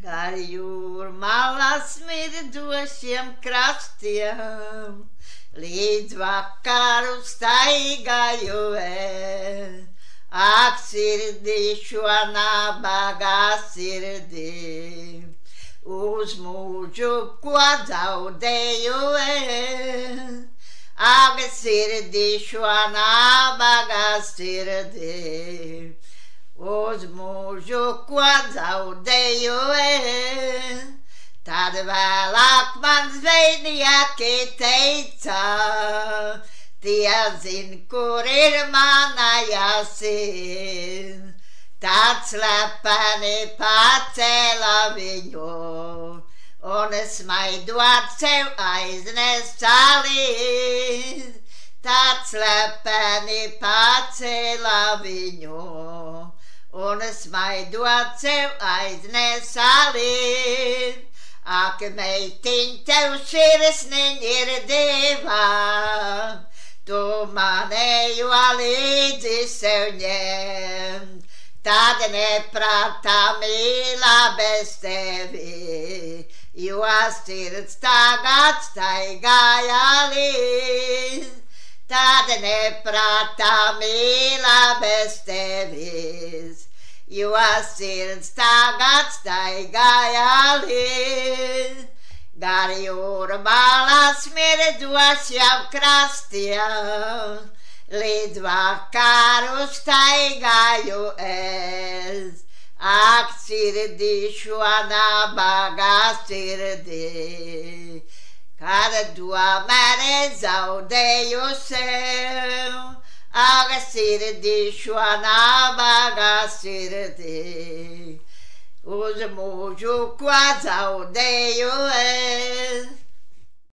Gar jūrmālā smirdošiem krastiem, līdz vakaru staigāju es. Ak, sirdī, šo nabagā sirdī, uz mūžu ko zaudēju es. Ak, sirdī, šo nabagā sirdī, uz mūžu ko zaudēju es. Tad vēlāk man zvejnieki teica, tie zin, kur ir mana jāsirds. Tad slepeni pacēla viņu, un smaidot sev aiznesa līdz. Tad slepeni pacēla viņu, un smaidot sev aiznesa līdz. Ak, meitiņ, tev sirsniņ ir diva, tu manējo līdzi sev ņem. Tad neprātā mīlā bez tevi, jo sirds tagad staigāja līdz. Tad neprātā mīlā bez tevis, jo sirds tagad staigāja līdz. Gar jūrmālā smirdošiem krastiem, līdz vakaru staigāju es. Ak, sirdī, šo nabagā sirdī, kad tomēr zaudēju sev. Ak, sirdī, šo nabagā sirdī, uz mūžu ko zaudēju es.